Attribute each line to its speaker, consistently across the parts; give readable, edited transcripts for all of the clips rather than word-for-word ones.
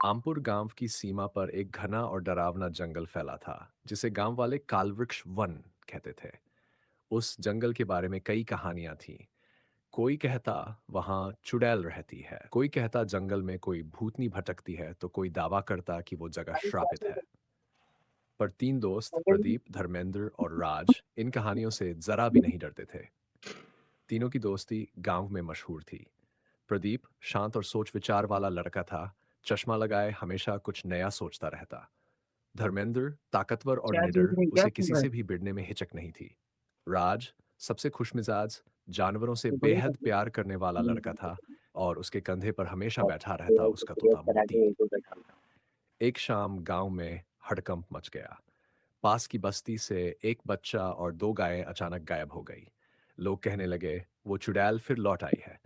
Speaker 1: आमपुर गांव की सीमा पर एक घना और डरावना जंगल फैला था जिसे गांव वाले कालवृक्ष वन कहते थे। उस जंगल के बारे में कई कहानियां थीं। कोई कहता वहां चुड़ैल रहती है, कोई कहता जंगल में कोई भूतनी भटकती है, तो कोई दावा करता कि वो जगह श्रापित है। पर तीन दोस्त प्रदीप, धर्मेंद्र और राज इन कहानियों से जरा भी नहीं डरते थे। तीनों की दोस्ती गांव में मशहूर थी। प्रदीप शांत और सोच विचार वाला लड़का था। चश्मा लगाए हमेशा कुछ नया सोचता रहता। धर्मेंद्र ताकतवर और
Speaker 2: क्या चीज़
Speaker 1: निडर,
Speaker 2: नहीं, क्या
Speaker 1: उसे
Speaker 2: सुन
Speaker 1: किसी
Speaker 2: रहा है?
Speaker 1: से भी भिड़ने में हिचक नहीं थी। राज सबसे खुशमिजाज, जानवरों से
Speaker 2: तो बढ़िया
Speaker 1: बेहद
Speaker 2: करती
Speaker 1: प्यार करने वाला
Speaker 2: है।
Speaker 1: लड़का था। और उसके कंधे पर हमेशा
Speaker 2: और
Speaker 1: बैठा रहता
Speaker 2: फिर
Speaker 1: उसका
Speaker 2: प्रेस
Speaker 1: तोता
Speaker 2: करा
Speaker 1: मोती।
Speaker 2: के एक दो बैठा था।
Speaker 1: एक शाम गांव में हड़कंप मच गया। पास की बस्ती से एक बच्चा और दो गायें अचानक गायब हो गई। लोग कहने लगे वो चुड़ैल फिर लौट आई है।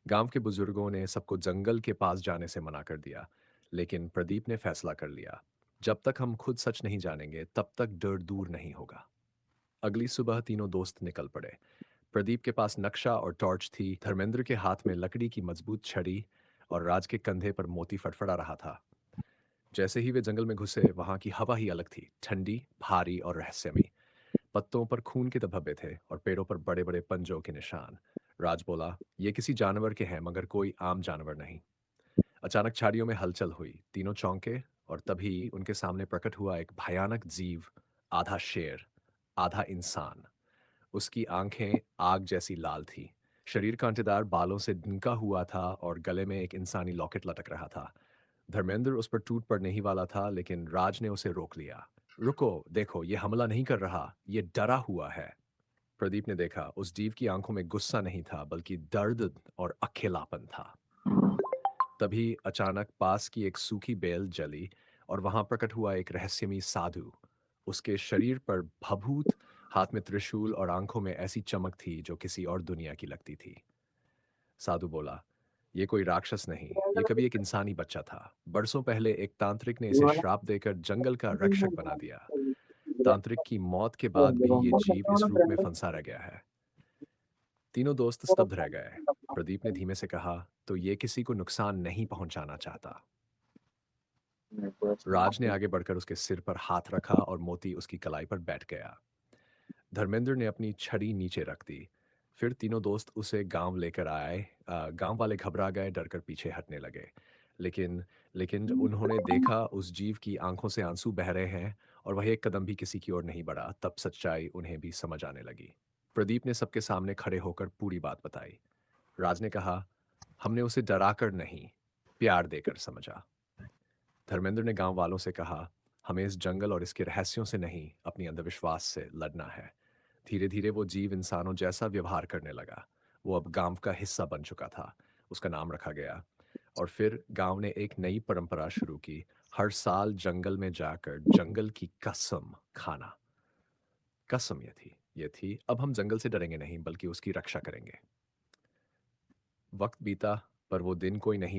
Speaker 1: गांव के बुजुर्गों ने सबको जंगल के पास जाने से मना कर दिया। लेकिन प्रदीप ने फैसला कर लिया, जब तक हम खुद सच नहीं जानेंगे तब तक डर दूर नहीं होगा। अगली सुबह तीनों दोस्त निकल पड़े। प्रदीप के पास नक्शा और टॉर्च थी, धर्मेंद्र के हाथ में लकड़ी की मजबूत छड़ी, और राज के कंधे पर मोती फड़फड़ा रहा था। जैसे ही वे जंगल में घुसे, वहां की हवा ही अलग थी, ठंडी, भारी और रहस्यमयी। पत्तों पर खून के धब्बे थे और पेड़ों पर बड़े बड़े पंजों के निशान। राज बोला, ये किसी जानवर के हैं, मगर कोई आम जानवर नहीं। अचानक झाड़ियों में हलचल हुई, तीनों चौंके, और तभी उनके सामने प्रकट हुआ एक भयानक जीव। आधा शेर, आधा इंसान। उसकी आंखें आग जैसी लाल थी, शरीर कांटेदार बालों से ढका हुआ था और गले में एक इंसानी लॉकेट लटक रहा था। धर्मेंद्र उस पर टूट पड़ने ही वाला था, लेकिन राज ने उसे रोक लिया। रुको, देखो, ये हमला नहीं कर रहा, ये डरा हुआ है। प्रदीप ने देखा, उस जीव की आंखों में गुस्सा नहीं था, बल्कि दर्द और अकेलापन था। तभी अचानक पास की एक सूखी बेल जली, और वहां प्रकट हुआ एक रहस्यमयी साधु। उसके शरीर पर भभूत, हाथ में त्रिशूल और आंखों में ऐसी चमक थी जो किसी और दुनिया की लगती थी। साधु बोला, ये कोई राक्षस नहीं, ये कभी एक इंसानी बच्चा था। बरसों पहले एक तांत्रिक ने
Speaker 2: ये
Speaker 1: इसे
Speaker 2: वाला
Speaker 1: श्राप देकर जंगल का रक्षक बना दिया।
Speaker 2: तो
Speaker 1: तांत्रिक की मौत के बाद
Speaker 2: जब
Speaker 1: भी
Speaker 2: हम
Speaker 1: ये
Speaker 2: कॉल
Speaker 1: जीव
Speaker 2: करता हूँ
Speaker 1: इस
Speaker 2: ना
Speaker 1: रूप में
Speaker 2: फ्रेंड
Speaker 1: फंसा रह गया है। तीनों दोस्त स्तब्ध रह गए। प्रदीप ने धीमे से कहा, तो ये किसी को नुकसान नहीं पहुंचाना चाहता। राज ने आगे बढ़कर उसके सिर पर हाथ रखा और मोती उसकी कलाई पर बैठ गया। धर्मेंद्र ने अपनी छड़ी नीचे रख दी। फिर तीनों दोस्त उसे गांव लेकर आए। गांव वाले घबरा गए, डरकर पीछे हटने लगे। लेकिन लेकिन जब उन्होंने देखा उस जीव की आंखों से आंसू बह रहे हैं और वह एक कदम भी किसी की ओर नहीं बढ़ा, तब सच्चाई उन्हें भी समझ आने लगी। प्रदीप ने सबके सामने खड़े होकर पूरी बात बताई। राज ने कहा, हमने उसे डराकर नहीं, प्यार देकर समझा। धर्मेंद्र ने गांव वालों से कहा, हमें इस जंगल और इसके रहस्यों से नहीं, अपनी अंधविश्वास से लड़ना है। धीरे धीरे वो जीव इंसानों जैसा व्यवहार करने लगा। वो अब गांव का हिस्सा बन चुका था। उसका नाम रखा गया। और फिर गांव ने एक नई परंपरा शुरू की, हर साल जंगल में जाकर जंगल की कसम खाना। कसम ये थी, अब हम जंगल से डरेंगे नहीं, बल्कि उसकी रक्षा करेंगे। वक्त बीता, पर वो दिन कोई नहीं